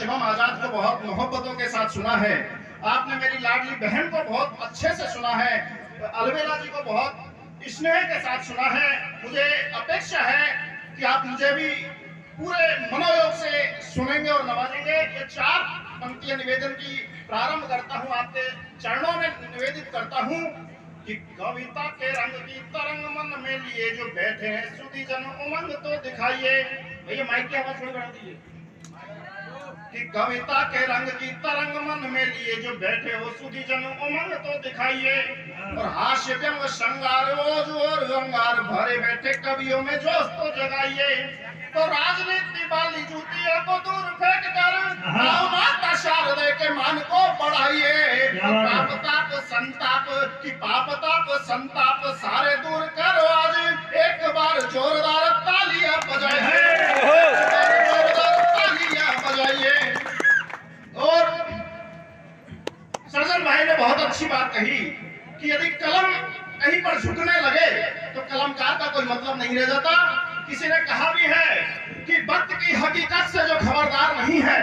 शिवम आजाद को बहुत मोहब्बतों के साथ सुना है, आपने मेरी लाडली बहन को बहुत अच्छे से सुना है, अलबेला जी को बहुत स्नेह के साथ सुना है। मुझे अपेक्षा है कि आप मुझे भी पूरे मनोयोग से सुनेंगे और नवाजेंगे। ये 4 पंक्तियां निवेदन की प्रारंभ करता हूं, आपके चरणों में निवेदित करता हूं कि कविता के रंग की तरंग मन में लिए जो बैठे हैं सुधी जन उमंग तो दिखाइए। भैया माइक की आवाज थोड़ी बढ़ा दीजिए। कि कविता के रंग की तरंग मन में लिए जो बैठे हो सुधी जन उमंग तो दिखाइए। और हास्य व्यंग श्रृंगार ओज और अंगार भरे बैठे कवियों में जोश तो जगाइए। तो राजनीति वाली जूतियों को दूर फेंक कर माता शारदे के मान को बढ़ाइए। पापता को संताप की पापता को संताप सारे दूर करो। आज एक बार जोरदार तालियां बजाइए, जोरदार तालियां बजाइए। और सर्जन भाई ने बहुत अच्छी बात कही कि यदि कलम कहीं पर झुकने लगे तो कलमकार का कोई मतलब नहीं रह जाता। किसी ने कहा भी है कि वक्त की हकीकत से जो खबरदार नहीं है,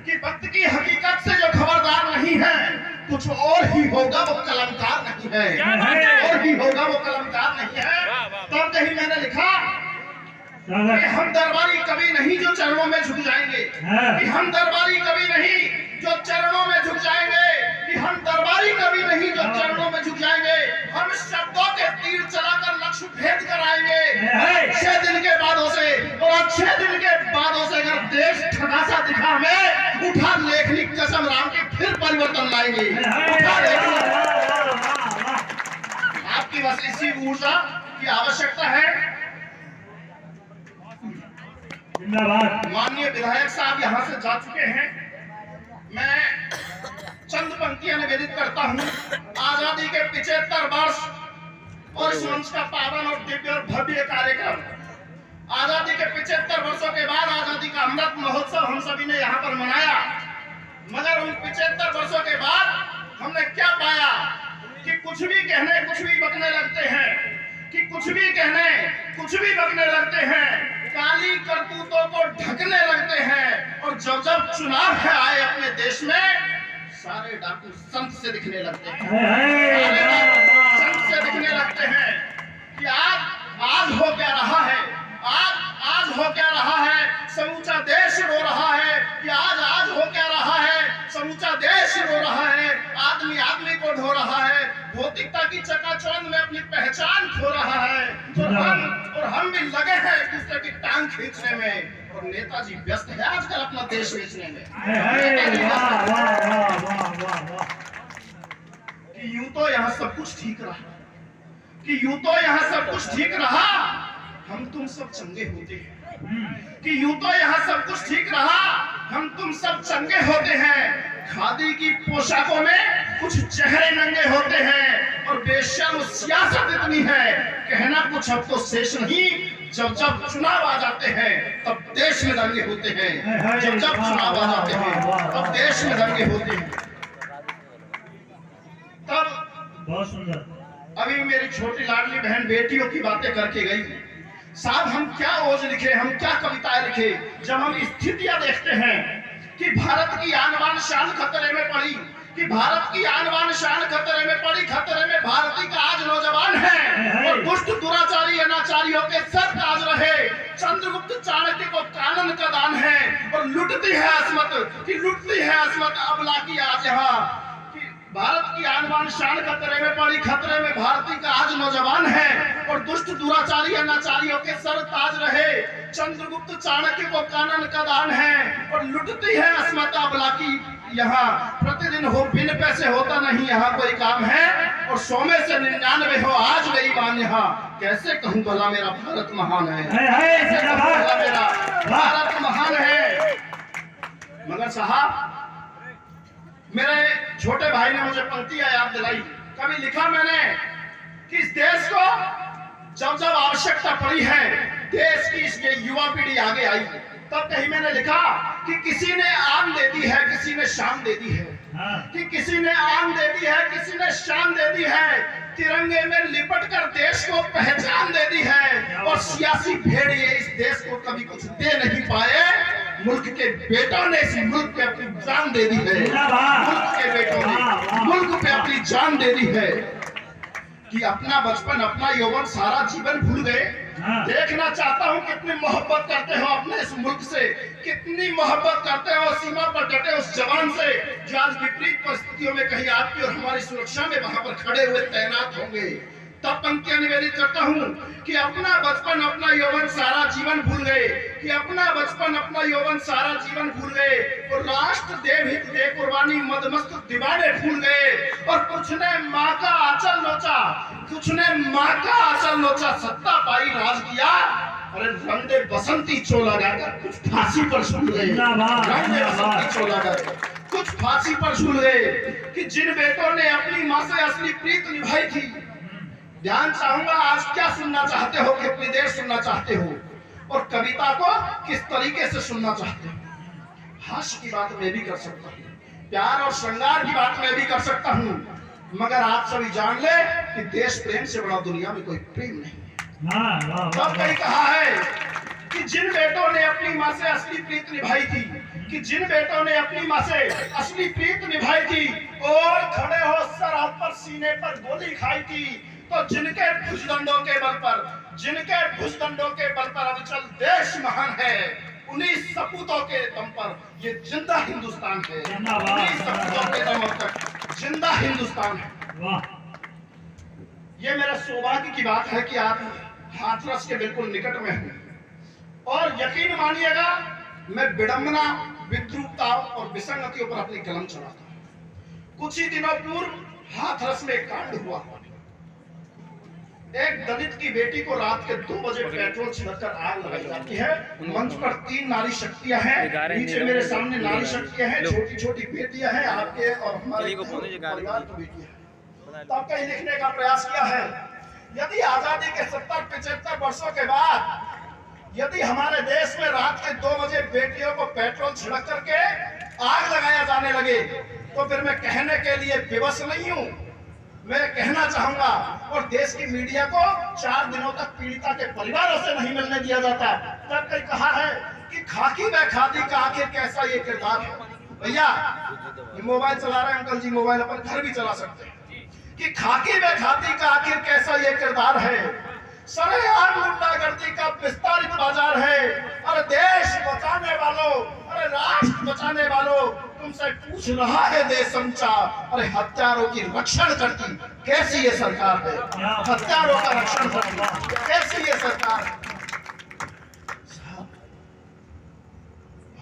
कि वक्त की हकीकत से जो खबरदार नहीं है, कुछ और ही होगा वो कलमकार नहीं है, और ही होगा वो कलमकार नहीं है। तब कहीं मैंने लिखा कि हम दरबारी कवि नहीं जो चरणों में झुक जाएंगे, कि हम दरबारी कवि नहीं जो चरणों में झुक जाएंगे, कि हम दरबारी कवि नहीं जो चरणों में झुक जाएंगे। हम शब्दों के तीर चलाकर लक्ष्य भेद कराएंगे। 6 दिन के बादों से और 6 दिन के बादों से अगर देश ठगासा दिखा हमें, उठा लेखनी कसम राम की फिर परिवर्तन लाएंगे। आपकी बस इसी ऊर्जा की आवश्यकता है। माननीय विधायक साहब यहाँ से जा चुके हैं। मैं चंद पंक्तियां निवेदित करता हूँ। आजादी के 75 वर्ष और इस मंच का पावन और दिव्य और भव्य कार्यक्रम, आजादी के 75 वर्षों के बाद आजादी का अमृत महोत्सव हम सभी ने यहाँ पर मनाया। मगर उन 75 वर्षों के बाद हमने क्या पाया कि कुछ भी कहने कुछ भी बकने लगते हैं, कि कुछ भी कहने कुछ भी बकने लगते हैं, काली करतूतों को ढकने लगते हैं। और जब जब चुनाव है आए अपने देश में, सारे डाकू संत से दिखने लगते हैं, सारे डाकू संत से दिखने लगते हैं। कि आज हो क्या रहा है, आज हो क्या रहा है, समूचा देश रो रहा है। कि आज हो क्या रहा है, समूचा देश रो रहा है। आदमी आदमी को ढो रहा है, भौतिकता की चकाचौंध में अपनी पहचान खो रहा है। और हम भी लगे हैं एक दूसरे की टांग खींचने में, और नेताजी व्यस्त है आजकल अपना देश बेचने में। कि यूं तो यहाँ सब कुछ ठीक रहा, कि यूं तो यहाँ सब कुछ ठीक रहा, हम तुम सब चंगे होते हैं। कि यूं तो यहाँ सब कुछ ठीक रहा, हम तुम सब चंगे होते हैं। खादी की पोशाकों में कुछ चेहरे नंगे होते हैं, और बेशर्म सियासत इतनी है, कहना कुछ अब तो शेष नहीं। जब जब चुनाव आ जाते हैं तब देश में दंगे होते हैं, जब जब चुनाव आ जाते हैं तब देश में दंगे होते हैं। तब बहुत सुंदर अभी मेरी छोटी लाडली बहन बेटियों की बातें करके गई। साहब हम क्या ओज लिखे, हम क्या कविताएं लिखे, जब हम स्थितियां देखते हैं कि भारत की आन बान शान खतरे में पड़ी, कि भारत की आन बान शान खतरे में पड़ी, खतरे में भारतीय का आज नौजवान है। और दुष्ट दुराचारी अनाचारियों के सर ताज रहे, चंद्रगुप्त चाणक्य को कानन का दान है। और लुटती है अस्मत, कि लुटती है अस्मत अबला की आज यहाँ। भारत की आन बान शान खतरे में पड़ी, खतरे में भारतीय का आज नौजवान है। और दुष्ट दुराचारी अनाचारियों के सर ताज रहे, चंद्रगुप्त चाणक्य को कानन का दान है। और लुटती है अस्मत अबला की यहाँ। प्रतिदिन हो बिन पैसे होता नहीं यहाँ कोई काम है, और 100 में से 99 हो आज बेईमान यहाँ। कैसे कहूँ भला मेरा भारत महान है, कैसे कहूँ भला मेरा भारत महान है। मगर साहब मेरे छोटे भाई ने मुझे पंक्तियां याद दिलाई। कभी लिखा मैंने कि इस देश को जब जब आवश्यकता पड़ी है, देश की इस युवा पीढ़ी आगे आई, तब कहीं मैंने लिखा कि किसी ने आन दे दी है, किसी ने शान दे दी है। कि किसी ने आन दे दी है, किसी ने शान दे दी है। तिरंगे में लिपट कर देश को पहचान दे दी है। और सियासी भेड़िए इस देश को कभी कुछ दे नहीं पाए, मुल्क के बेटों ने इस मुल्क पे अपनी जान दे दी है। मुल्क के बेटों ने मुल्क पे अपनी जान दे दी है कि अपना बचपन अपना यौवन सारा जीवन भूल गए। देखना चाहता हूं कितनी मोहब्बत करते हो अपने इस मुल्क से, कितनी मोहब्बत करते हो, सीमा पर डटे उस जवान से जो आज विपरीत परिस्थितियों में कहीं आपकी और हमारी सुरक्षा में वहां पर खड़े हुए तैनात होंगे। तब पंक्तियां निवेदित करता हूं कि अपना बचपन अपना यौवन सारा जीवन भूल गए, कि अपना बचपन अपना यौवन सारा जीवन भूल गए और राष्ट्र देव हित दे कुर्बानी मदमस्त दीवाने भूल गए। और कुछ ने माँ का आंचल नोचा, कुछ ने माँ का आंचल नोचा, सत्ता पाई राज किया। अरे रंगे बसंती चोला गाकर कुछ फांसी पर झूल गए, रंगे बसंती चोला गाकर कुछ फांसी पर झूल गए। कि जिन बेटों ने अपनी माँ से असली प्रीत निभाई थी, ध्यान चाहूंगा आज क्या सुनना चाहते हो, कितनी देर सुनना चाहते हो और कविता को किस तरीके से सुनना चाहते हो। हास्य की बात मैं भी कर सकता हूँ, प्यार और श्रृंगार की बात मैं भी कर सकता हूँ, मगर आप सभी जान ले कि देश प्रेम से बड़ा दुनिया में कोई प्रेम नहीं है। तब कहीं कहा है कि जिन बेटों ने अपनी माँ से असली प्रीत निभाई थी, कि जिन बेटों ने अपनी माँ से असली प्रीत निभाई थी और खड़े हो सरहद पर सीने पर गोली खाई थी, तो जिनके भुजदंडों के बल पर, जिनके भुजदंडों के बल पर अविचल देश महान है, उन्हीं सपूतों के दम पर ये जिंदा हिंदुस्तान है, उन्हीं सपूतों के दम पर जिंदा हिंदुस्तान है। ये मेरा सौभाग्य की बात है कि आप हाथरस के बिल्कुल निकट में हूं और यकीन मानिएगा मैं विडंबना, विद्रूपता और विसंगतियों पर अपनी कलम चलाता हूं। कुछ ही दिनों पूर्व हाथरस में एक कांड हुआ। एक दलित की बेटी को रात के 2 बजे पेट्रोल छिड़ककर आग लगाई जाती है। मंच पर 3 नारी शक्तियां हैं, नीचे मेरे सामने नारी शक्तियां हैं, छोटी छोटी बेटियां हैं, आपके और हमारे परिवार की बेटियां हैं। तब कहीं लिखने का प्रयास किया है, यदि आजादी के 70-75 वर्षों के बाद यदि हमारे देश में रात के 2 बजे बेटियों को पेट्रोल छिड़क करके आग लगाया जाने लगे, तो फिर मैं कहने के लिए विवश नहीं हूं। मैं कहना चाहूंगा और देश की मीडिया को 4 दिनों तक पीड़िता के परिवारों से नहीं मिलने दिया जाता। तब कहीं कहा है कि खाकी व खादी का आखिर कैसा ये किरदार है। भैया मोबाइल चला रहे हैं अंकल जी, मोबाइल अपन घर भी चला सकते हैं। कि खाकी व खादी का आखिर कैसा ये किरदार है, सरेआम गुंडागर्दी का विस्तारित बाजार है। अरे देश बचाने वालों, अरे राष्ट्र बचाने वालों, तुमसे पूछ रहा है देश समझा। अरे हत्यारों की रक्षण करती कैसी ये सरकार है, हत्यारों का रक्षण करती कैसी ये सरकार है।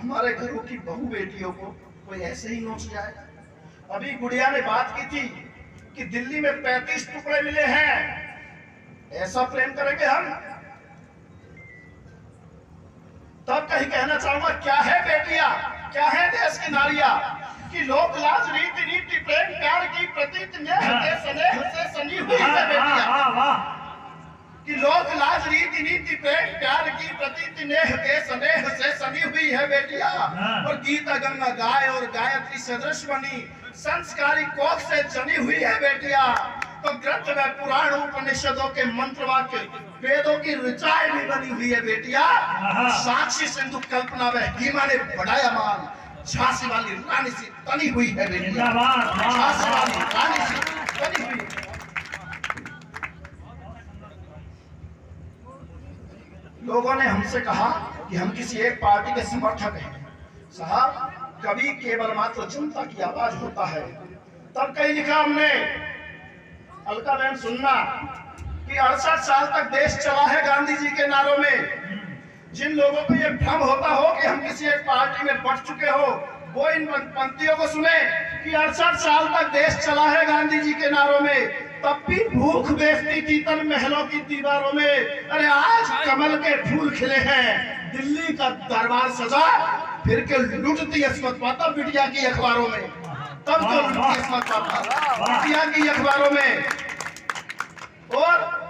हमारे घरों की बहू बेटियों को कोई ऐसे ही नोच जाएगा। अभी गुड़िया ने बात की थी कि दिल्ली में 35 टुकड़े मिले हैं, ऐसा प्रेम करेंगे हम। तब कहीं कहना चाहूंगा क्या है बेटियां, क्या है देश की नारियां, कि लोक लाज रीति नीति प्रेम प्यार की प्रतीत स्नेह से सनी हुई है बेटियां। कि लोक लाज रीति नीति प्रेम प्यार की प्रतीत नेह के स्नेह से सनी हुई है बेटियां। और गीता गंगा गाय और गायत्री सदृश बनी संस्कारी कोख से जनी हुई है बेटियां। तो ग्रंथ व पुराण उपनिषदों के मंत्र वाक्य वेदों की ऋचाएं भी बनी हुई है बेटिया। साक्षी सिंधु कल्पना व हिमा ने बढ़ाया मान, झांसी वाली रानी सी तनी हुई है बेटिया, झांसी वाली रानी सी तनी हुई। लोगों ने हमसे कहा कि हम किसी एक पार्टी के समर्थक हैं। साहब कभी केवल मात्र जनता की आवाज होता है। तब कहीं लिखा हमने, अलका बहन सुनना, कि 68 साल तक देश चला है गांधी जी के नारों में। जिन लोगों को ये भ्रम होता हो कि हम किसी एक पार्टी में बट चुके हो, वो इन पंक्तियों को सुने कि 68 साल तक देश चला है गांधी जी के नारों में। तब भी भूख बेचती थी तन महलों की दीवारों में। अरे आज कमल के फूल खिले हैं, दिल्ली का दरबार सजा, फिर के लुटती अस्मत पाता बिटिया की अखबारों में। तब तो लुटती अस्मत पाता बिटिया की अखबारों में। और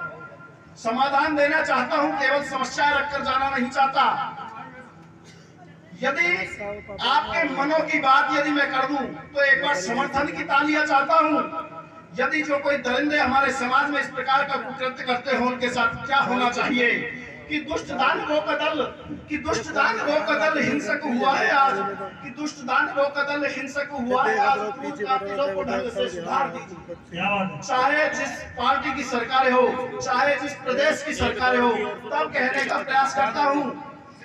समाधान देना चाहता हूं, केवल समस्या रखकर जाना नहीं चाहता। यदि आपके मनों की बात यदि मैं कर दूं तो एक बार समर्थन की तालियां चाहता हूं। यदि जो कोई दरिंदे हमारे समाज में इस प्रकार का कुकृत्य करते हो, उनके साथ क्या होना चाहिए कि दुष्ट दानवों का दल हिंसक हुआ है आज, कि दुष्ट दानवों का दल हिंसक हुआ है आज, क्रूर कातिलों को ढंग से सुधार दीजिए। चाहे जिस पार्टी की सरकार हो, चाहे जिस प्रदेश की सरकार हो, तब कहने का प्रयास करता हूँ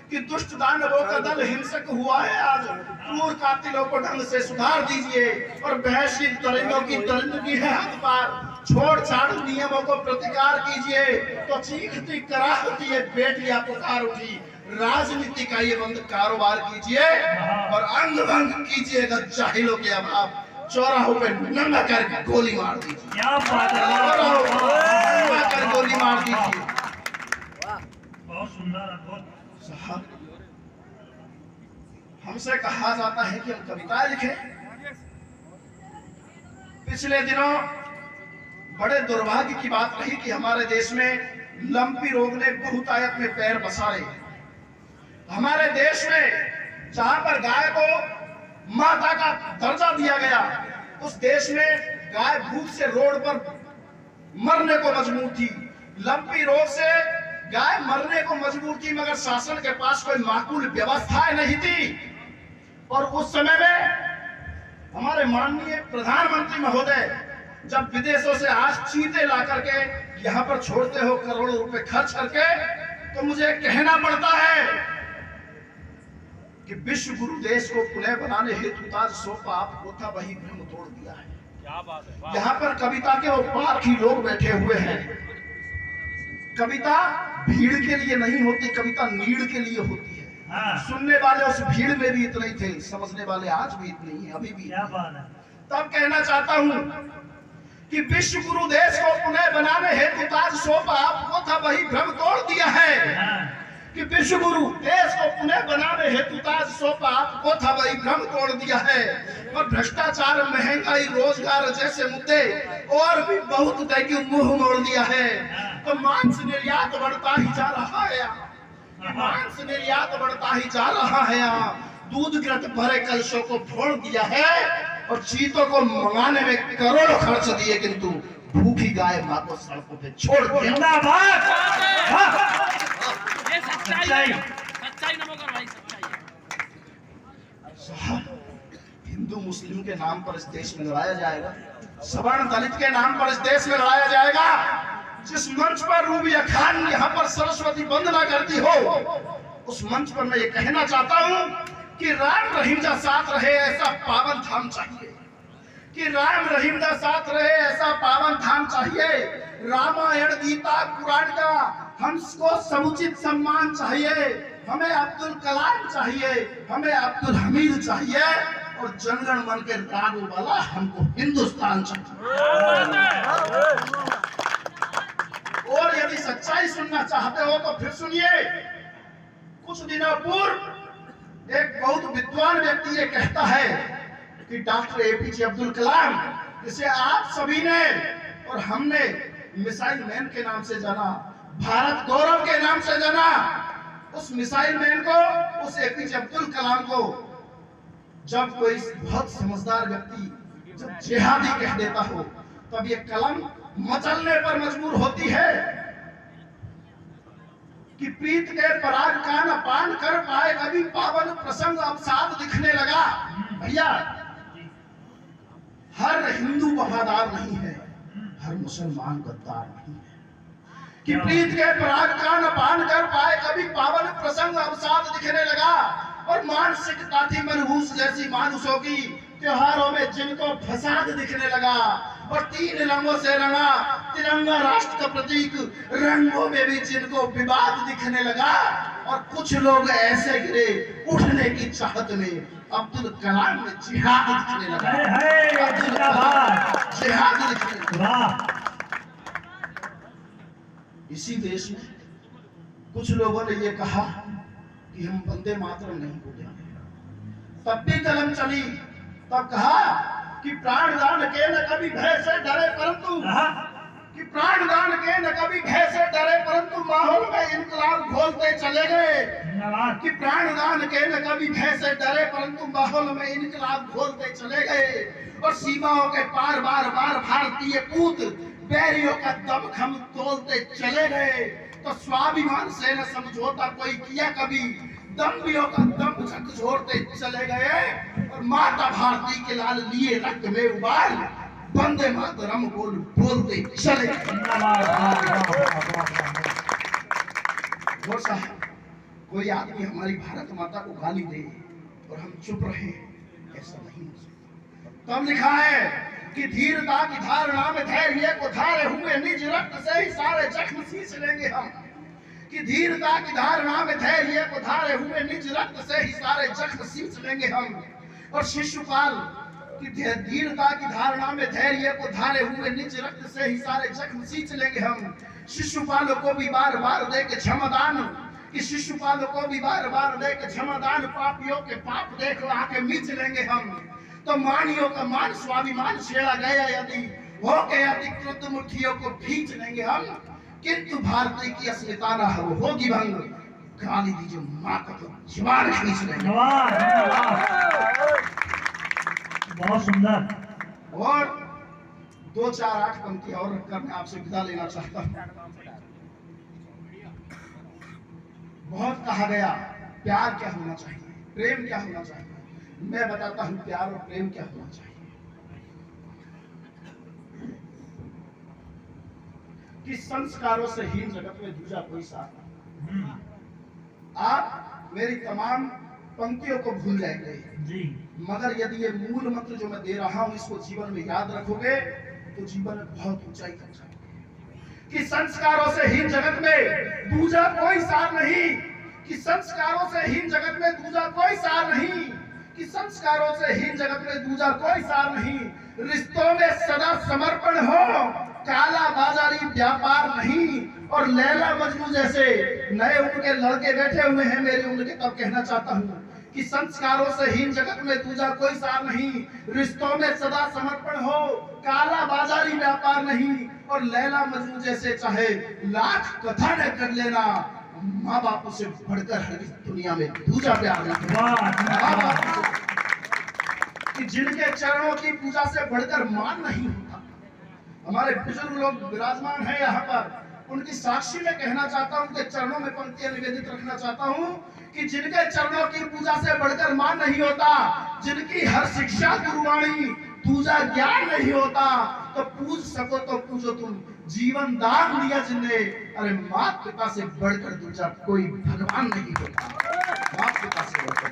कि दुष्ट दानवों का दल हिंसक हुआ है आज, क्रूर कातिलों को ढंग से सुधार दीजिए और बहशील दरिंदों की दरिंदगी है हद पार, छोड़ छाड़ नियमों को प्रतिकार कीजिए। तो चीखती कराहती है बेटियां पुकार उठी, राजनीति का ये बंद कारोबार कीजिए और अंग भंग कीजिएगा जाहिलों के अब आप चौराहों पे नंगा कर गोली मार दीजिए, क्या बात है, नंगा कर गोली मार दीजिए। बहुत सुंदर अद्भुत। साहब, हमसे कहा जाता है कि हम कविताएं लिखें। पिछले दिनों बड़े दुर्भाग्य की बात रही कि हमारे देश में लंपी रोग ने बहुतायत में पैर पसारे। हमारे देश में जहां पर गाय को माता का दर्जा दिया गया, उस देश में गाय भूख से रोड पर मरने को मजबूर थी। लंपी रोग से गाय मरने को मजबूर थी, मगर शासन के पास कोई माकूल व्यवस्था नहीं थी। और उस समय में हमारे माननीय प्रधानमंत्री महोदय जब विदेशों से आज चीते ला करके यहाँ पर छोड़ते हो करोड़ों रुपए खर्च करके, तो मुझे कहना पड़ता है कि विश्व गुरु देश को पुनः बनाने हेतु ताज सौंपा आपको था, वही भ्रम तोड़ दिया है। क्या बात है। यहाँ पर कविता के उपार ही लोग बैठे हुए हैं। कविता भीड़ के लिए नहीं होती, कविता नीड़ के लिए होती है। हाँ। सुनने वाले उस भीड़ में भी इतने ही थे, समझने वाले आज भी इतने ही हैं, अभी भी। क्या बात है। तब कहना चाहता हूँ कि विश्व गुरु देश को पुनः बनाने हेतु ताज सौंपा आपको था, वही भ्रम तोड़ दिया है। हाँ। कि विश्व गुरु देश को पुनः बनाने हेतु ताज सौंपा आपको था, वही भ्रम तोड़ दिया है। और भ्रष्टाचार, महंगाई, रोजगार जैसे मुद्दे और भी बहुत है कि मुंह मोड़ दिया है। तो मांस निर्यात बढ़ता ही जा रहा है, मांस निर्यात बढ़ता ही जा रहा है। दूध ग्रत भरे कलशों को फोड़ दिया है और चीतों को मंगाने में करोड़ों खर्च दिए, किंतु भूखी गाय मां को सड़कों पे छोड़ दिया। जिंदाबाद। ये सच्चाई है, सच्चाई न मगर भाई सच्चाई है। हिंदू मुस्लिम के नाम पर इस देश में लड़ाया जाएगा, सवर्ण दलित के नाम पर इस देश में लड़ाया जाएगा। जिस मंच पर रूबिया खान यहाँ पर सरस्वती वंदना करती हो, उस मंच पर मैं ये कहना चाहता हूँ कि राम रहीम का साथ रहे ऐसा पावन धाम चाहिए, कि राम रहीम का साथ रहे ऐसा पावन धाम चाहिए। रामायण, गीता, कुरान का हमको समुचित सम्मान चाहिए। हमें अब्दुल कलाम चाहिए, हमें अब्दुल हमीद चाहिए और जनगण मन के राग वाला हमको हिंदुस्तान चाहिए। और यदि सच्चाई सुनना चाहते हो तो फिर सुनिए। कुछ दिनों पूर्व एक बहुत विद्वान व्यक्ति ये कहता है कि डॉक्टर एपीजे अब्दुल कलाम, जिसे आप सभी ने और हमने मिसाइल मैन के नाम से जाना, भारत गौरव के नाम से जाना, उस मिसाइल मैन को, उस एपीजे अब्दुल कलाम को जब कोई बहुत समझदार व्यक्ति जब जिहादी कह देता हो, तब ये कलम मचलने पर मजबूर होती है कि प्रीत के पराग का न पान कर पाए कभी पावन प्रसंग अवसाद दिखने लगा। भैया, हर हिंदू वफादार नहीं है, हर मुसलमान गद्दार नहीं है। कि प्रीत के पराग का न पान कर पाए कभी पावन प्रसंग अवसाद दिखने लगा। और मानसिकता थी मनहूस जैसी मानुषों की, त्योहारों में जिनको फसाद दिखने लगा। और तीन रंगों से रंगा तिरंगा राष्ट्र का प्रतीक, रंगों में भी जिनको विवाद दिखने लगा। और कुछ लोग ऐसे गिरे उठने की चाहत में, अब्दुल कलाम में जिहाद दिखने लगा। जिहाद दिखने लगा। इसी देश में कुछ लोगों ने ये कहा कि हम वंदे मातरम नहीं बोलेंगे, तब भी कलम चली। तब कहा कि प्राणदान के न कभी भय से डरे परंतु, कि प्राणदान के न कभी भय से डरे परंतु माहौल में इनकलाब घोलते चले गए। कि प्राणदान के न कभी भय से डरे परंतु माहौल में इनकलाब घोलते चले गए। और सीमाओं के पार बार बार भारतीय पूत बैरियों का दमखम तोलते चले गए। तो स्वाभिमान से न समझौता कोई किया कभी, दम्भियों का दम झकझोरते चले गए और माता भारती के लाल लिए रक्त में उबाल, वंदे मातरम बोलते चले गए। और साहब, कोई आदमी हमारी भारत माता को गाली दे और हम चुप रहे, ऐसा नहीं हो सकता। तब लिखा है कि धीरता की धारणा में धैर्य को धारे हुए निज रक्त से ही सारे जख्म सींच लेंगे हम, कि धीरता की धारणा में धैर्य को धारे हुए निज रक्त से ही सारे जख्म सींच लेंगे हम। और शिशुपाल की धीरता की धारणा में धैर्य को धारे हुए निज रक्त से ही सारे जख्म सींच लेंगे हम। शिशुपालों को भी बार बार दे के क्षमादान, कि शिशुपालों को भी बार बार दे के क्षमादान, पापियों के पाप देख ला के मीच लेंगे हम। तो मानियों का मान स्वाभिमान छेड़ा गया यदि, हो गया अधिकृत मुट्ठियों को खींच लेंगे हम, किंतु भारतीय की अस्मिता न हो होगी भंग, गाली दीजिए माँ को तो जुबान खींच लेंगे। बहुत सुंदर। और 2-4-8 पंक्ति और रखकर मैं आपसे विदा लेना चाहता हूँ। बहुत कहा गया प्यार क्या होना चाहिए, प्रेम क्या होना चाहिए। मैं बताता हूँ प्यार और प्रेम क्या होना चाहिए। कि संस्कारों से हीन जगत में दूजा कोई साथ नहीं। आप मेरी तमाम पंक्तियों को भूल जाएंगे जी, मगर यदि ये मूल मंत्र जो मैं दे रहा हूं इसको जीवन में याद रखोगे तो जीवन में बहुत ऊंचाई तक जाओगे। कि संस्कारों से हीन जगत में दूजा कोई सार नहीं, कि संस्कारों से हीन जगत में दूजा कोई सार नहीं, कि संस्कारों से हीन जगत में दूजा कोई सार नहीं। रिश्तों में सदा समर्पण हो, काला बाजारी व्यापार नहीं। और लैला मजनू जैसे नए उम्र के लड़के बैठे हुए हैं मेरी उम्र के, तब कहना चाहता हूँ कि संस्कारों से हीन जगत में दूजा कोई सार नहीं। रिश्तों में सदा समर्पण हो, काला बाजारी व्यापार नहीं। और लैला मजनू जैसे चाहे लाख कथा न कर लेना, माँ बाप से बढ़कर हर इस दुनिया में दूजा प्यार नहीं। माँ बाप कि जिनके चरणों की पूजा से बढ़कर मान नहीं होता। हमारे बुजुर्ग लोग विराजमान हैं यहाँ पर, उनकी साक्षी में कहना चाहता हूँ, उनके चरणों में पंक्तियां निवेदित रखना चाहता हूँ कि जिनके चरणों की पूजा से बढ़कर मान नहीं होता, जिनकी हर शिक्षा गुरुवाणी पूजा ज्ञान नहीं होता, तो पूज सको तो पूजो तुम, जीवन दान दिया जिन्हें, अरे माता पिता से बढ़कर दूजा कोई भगवान नहीं होता। माता पिता से बढ़कर